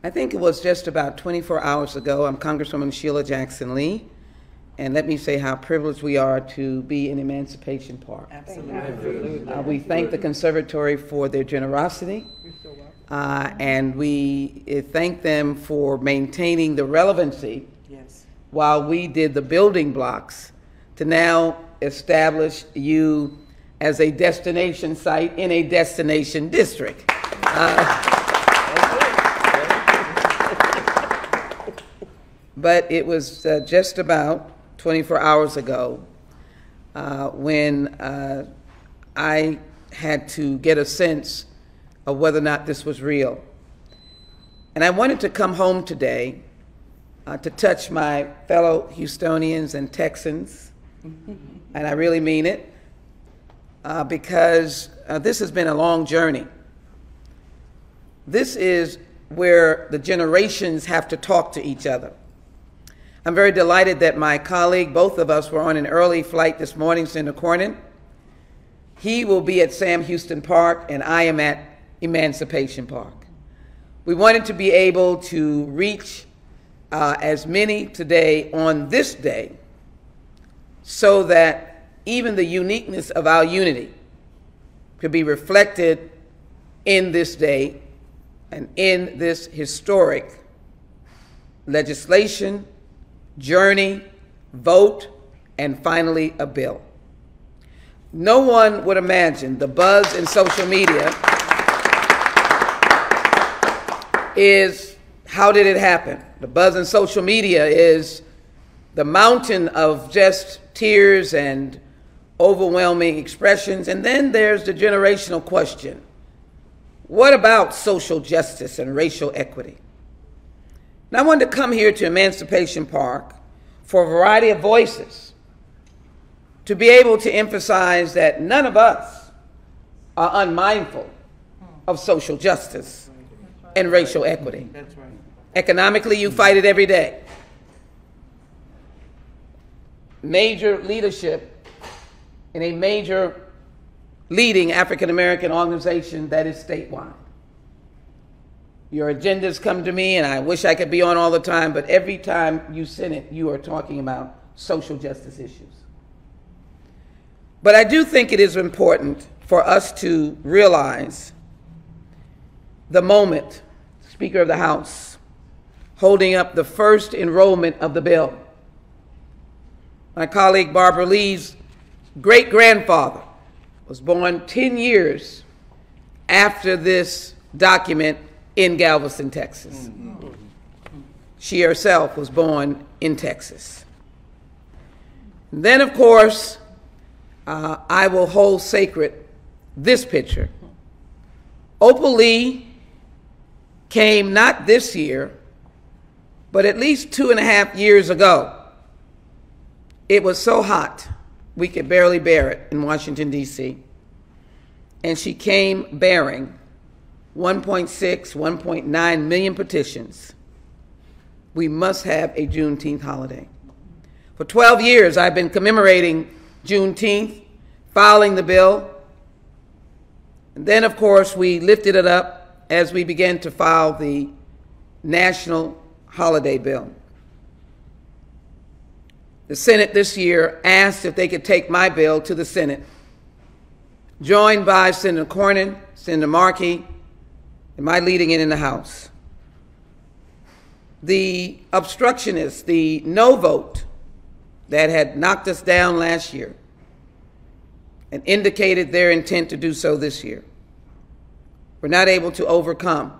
I think it was just about 24 hours ago. I'm Congresswoman Sheila Jackson Lee, and let me say how privileged we are to be in Emancipation Park. Absolutely. We thank the Conservatory for their generosity, and we thank them for maintaining the relevancy while we did the building blocks to now establish you as a destination site in a destination district. But it was just about 24 hours ago when I had to get a sense of whether or not this was real. And I wanted to come home today to touch my fellow Houstonians and Texans, and I really mean it, because this has been a long journey. This is where the generations have to talk to each other. I'm very delighted that my colleague, both of us were on an early flight this morning, Senator Cornyn. He will be at Sam Houston Park, and I am at Emancipation Park. We wanted to be able to reach as many today on this day so that even the uniqueness of our unity could be reflected in this day and in this historic legislation, journey, vote, and finally a bill. No one would imagine the buzz in social media is, how did it happen? The buzz in social media is the mountain of just tears and overwhelming expressions, and then there's the generational question. What about social justice and racial equity? And I wanted to come here to Emancipation Park for a variety of voices, to be able to emphasize that none of us are unmindful of social justice and racial equity. That's right. Economically, you fight it every day. Major leadership in a major leading African-American organization that is statewide. Your agendas come to me, and I wish I could be on all the time, but every time you send it, you are talking about social justice issues. But I do think it is important for us to realize the moment, Speaker of the House, holding up the first enrollment of the bill. My colleague Barbara Lee's great-grandfather was born 10 years after this document in Galveston, Texas. She herself was born in Texas. And then, of course, I will hold sacred this picture. Opal Lee came not this year, but at least 2.5 years ago. It was so hot, we could barely bear it in Washington, D.C. And she came bearing 1.6, 1.9 million petitions. We must have a Juneteenth holiday. For 12 years, I've been commemorating Juneteenth, filing the bill. And then, of course, we lifted it up as we began to file the national holiday bill. The Senate this year asked if they could take my bill to the Senate, joined by Senator Cornyn, Senator Markey, and my leading it in the House. The obstructionists, the no vote that had knocked us down last year and indicated their intent to do so this year, were not able to overcome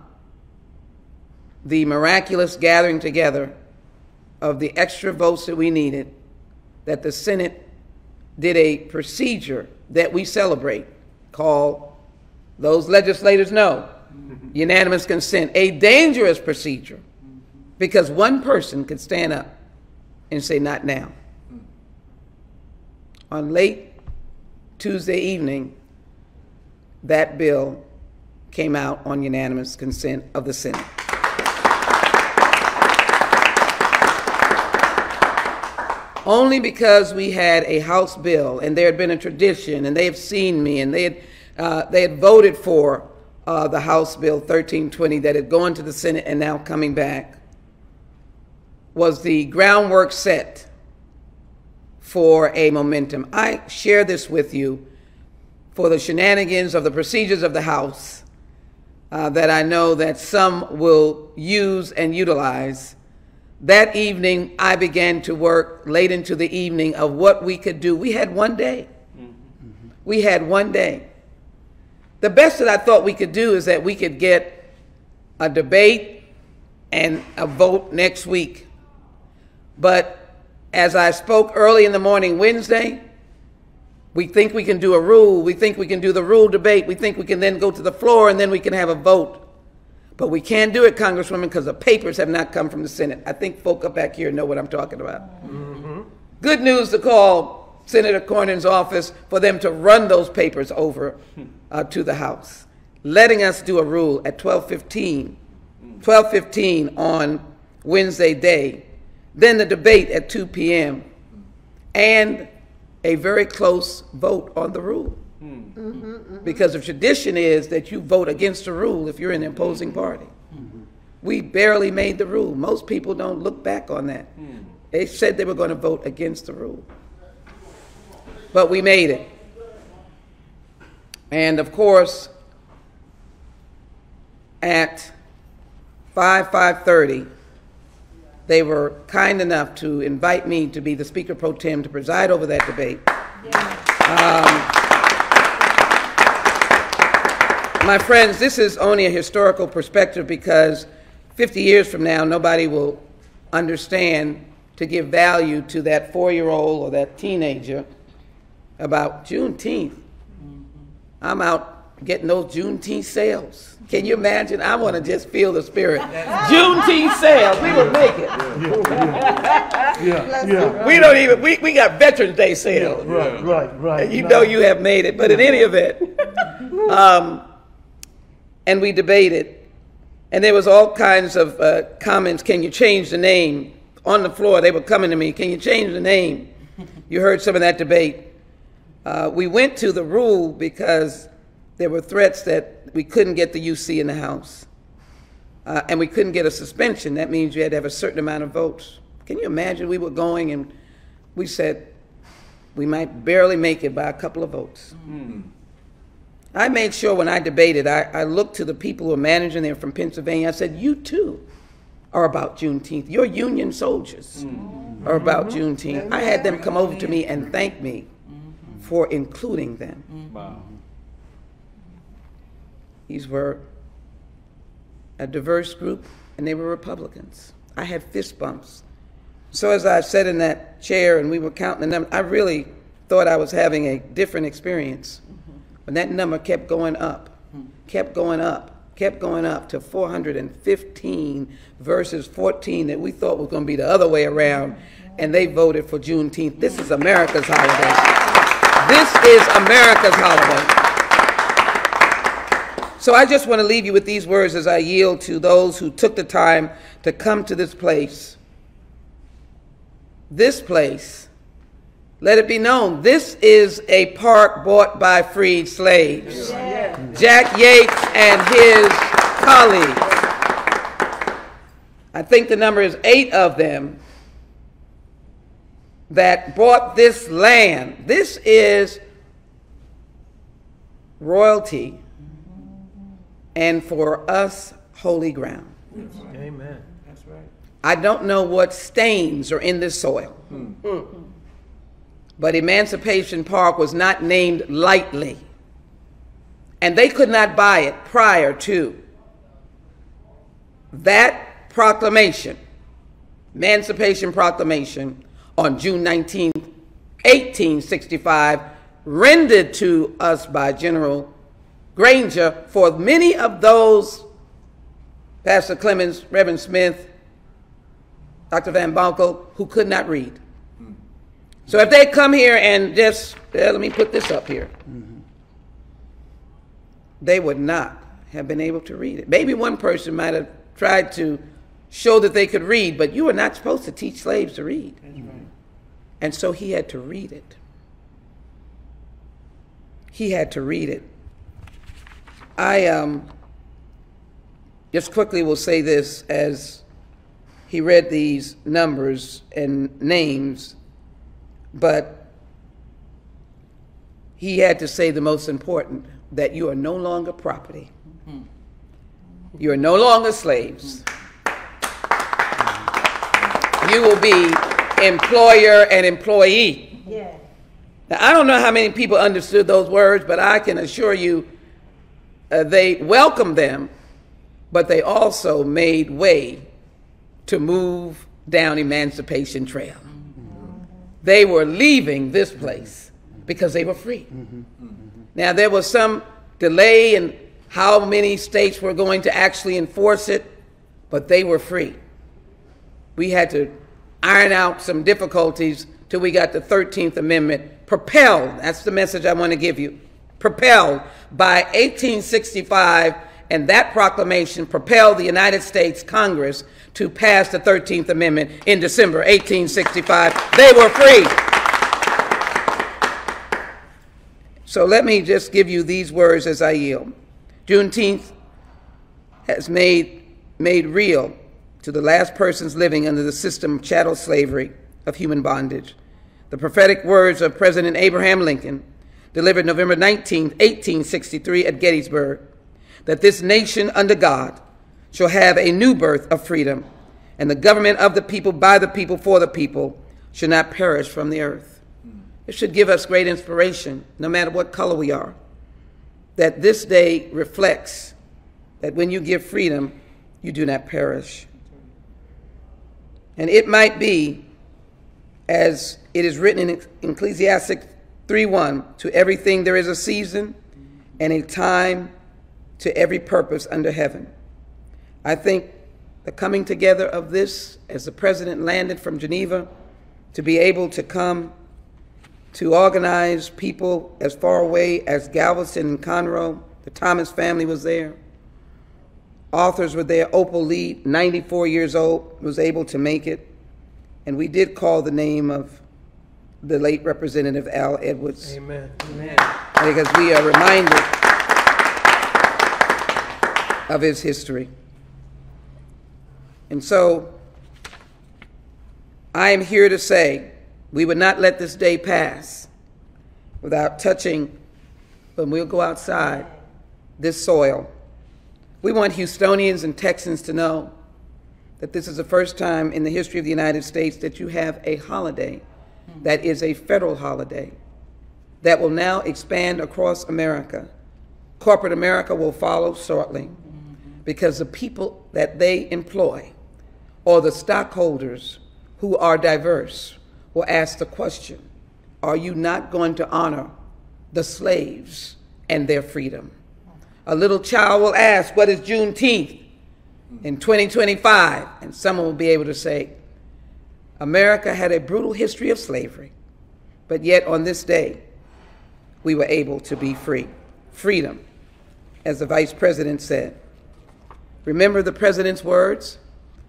the miraculous gathering together of the extra votes that we needed, that the Senate did a procedure that we celebrate called, those legislators know, unanimous consent, a dangerous procedure, because one person could stand up and say, not now. On late Tuesday evening, that bill came out on unanimous consent of the Senate. Only because we had a House bill, and there had been a tradition, and they have seen me, and they had voted for the House Bill 1320 that had gone to the Senate and now coming back, was the groundwork set for a momentum. I share this with you for the shenanigans of the procedures of the House that I know that some will use and utilize. That evening, I began to work late into the evening of what we could do. We had one day. We had one day. The best that I thought we could do is that we could get a debate and a vote next week. But as I spoke early in the morning Wednesday, we think we can do a rule. We think we can do the rule debate. We think we can then go to the floor and then we can have a vote. But we can't do it, Congresswoman, because the papers have not come from the Senate. I think folk up back here know what I'm talking about. Good news to call Senator Cornyn's office for them to run those papers over to the House, letting us do a rule at 12:15 on Wednesday day, then the debate at 2 p.m., and a very close vote on the rule. Because the tradition is that you vote against a rule if you're in the opposing party. We barely made the rule. Most people don't look back on that. They said they were going to vote against the rule. But we made it. And of course, at 5:30, they were kind enough to invite me to be the Speaker Pro Tem to preside over that debate. My friends, this is only a historical perspective because 50 years from now, nobody will understand to give value to that 4-year-old or that teenager about Juneteenth. I'm out getting those Juneteenth sales. Can you imagine? I want to just feel the spirit. Juneteenth sales, we will make it. We don't even, we got Veterans Day sales. Right. You know you have made it, but in any event, and we debated, and there was all kinds of comments. Can you change the name? On the floor, they were coming to me. Can you change the name? You heard some of that debate. We went to the rule because there were threats that we couldn't get the UC in the House. And we couldn't get a suspension. That means you had to have a certain amount of votes. Can you imagine? We were going and we said we might barely make it by a couple of votes. I made sure when I debated, I looked to the people who were managing there from Pennsylvania. I said, you too are about Juneteenth. Your Union soldiers are about Juneteenth. I had them come over to me and thank me for including them. Wow. These were a diverse group, and they were Republicans. I had fist bumps. So as I sat in that chair and we were counting the numbers, I really thought I was having a different experience. When that number kept going up, kept going up to 415 versus 14 that we thought was going to be the other way around, and they voted for Juneteenth. This is America's holiday. This is America's holiday. So I just want to leave you with these words as I yield to those who took the time to come to this place. This place, let it be known, this is a park bought by freed slaves. Yeah. Jack Yates and his colleagues. I think the number is 8 of them that bought this land. This is royalty, and for us, holy ground. Amen. That's right. I don't know what stains are in this soil. But Emancipation Park was not named lightly. And they could not buy it prior to that proclamation, Emancipation Proclamation, on June 19, 1865, rendered to us by General Granger for many of those, Pastor Clemens, Reverend Smith, Dr. Van Bonkel, who could not read. So if they come here and just, let me put this up here, they would not have been able to read it. Maybe one person might have tried to show that they could read, but you were not supposed to teach slaves to read. That's right. And so he had to read it. He had to read it. I just quickly will say this as he read these numbers and names, but he had to say the most important, that you are no longer property. You are no longer slaves. You will be employer and employee. Yeah. Now, I don't know how many people understood those words, but I can assure you they welcomed them, but they also made way to move down Emancipation Trail. They were leaving this place because they were free. Now, there was some delay in how many states were going to actually enforce it, but they were free. We had to iron out some difficulties till we got the 13th Amendment propelled. That's the message I want to give you. Propelled by 1865, and that proclamation propelled the United States Congress to pass the 13th Amendment in December 1865. They were free. So let me just give you these words as I yield. Juneteenth has made real to the last persons living under the system of chattel slavery of human bondage the prophetic words of President Abraham Lincoln, delivered November 19, 1863 at Gettysburg, that this nation under God shall have a new birth of freedom, and the government of the people, by the people, for the people, shall not perish from the earth. It should give us great inspiration, no matter what color we are, that this day reflects that when you give freedom, you do not perish. And it might be, as it is written in Ecclesiastes 3:1, to everything there is a season and a time to every purpose under heaven. I think the coming together of this, as the president landed from Geneva, to be able to come to organize people as far away as Galveston and Conroe. The Thomas family was there. Authors were there. Opal Lee, 94 years old, was able to make it. And we did call the name of the late Representative Al Edwards. Amen. Amen. Because we are reminded of his history. And so I am here to say we would not let this day pass without touching, when we'll go outside, this soil. We want Houstonians and Texans to know that this is the first time in the history of the United States that you have a holiday that is a federal holiday that will now expand across America. Corporate America will follow shortly, because the people that they employ, or the stockholders who are diverse, will ask the question, are you not going to honor the slaves and their freedom? A little child will ask, what is Juneteenth in 2025? And someone will be able to say, America had a brutal history of slavery, but yet on this day, we were able to be free. Freedom, as the Vice President said. Remember the President's words,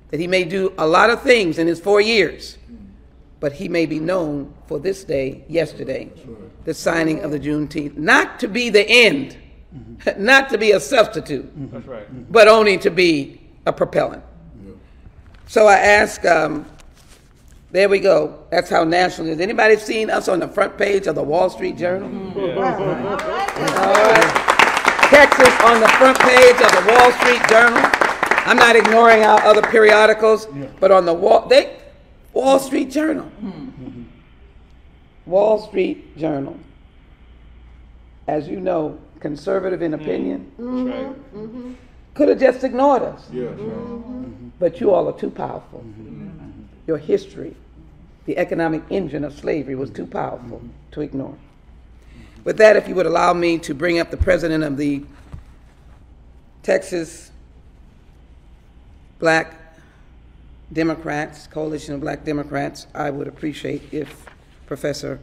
that he may do a lot of things in his 4 years, but he may be known for this day, yesterday, the signing of the Juneteenth. Not to be the end, not to be a substitute, That's right. but only to be a propellant. So I ask, there we go. That's how national it is. Anybody seen us on the front page of the Wall Street Journal? All right. Texas on the front page of the Wall Street Journal. I'm not ignoring our other periodicals, but on the Wall Street Journal. Wall Street Journal. As you know, conservative in opinion. Right. Could have just ignored us. Yeah. But you all are too powerful. Your history, the economic engine of slavery, was too powerful to ignore. With that, if you would allow me to bring up the president of the Texas Black Democrats, Coalition of Black Democrats, I would appreciate if Professor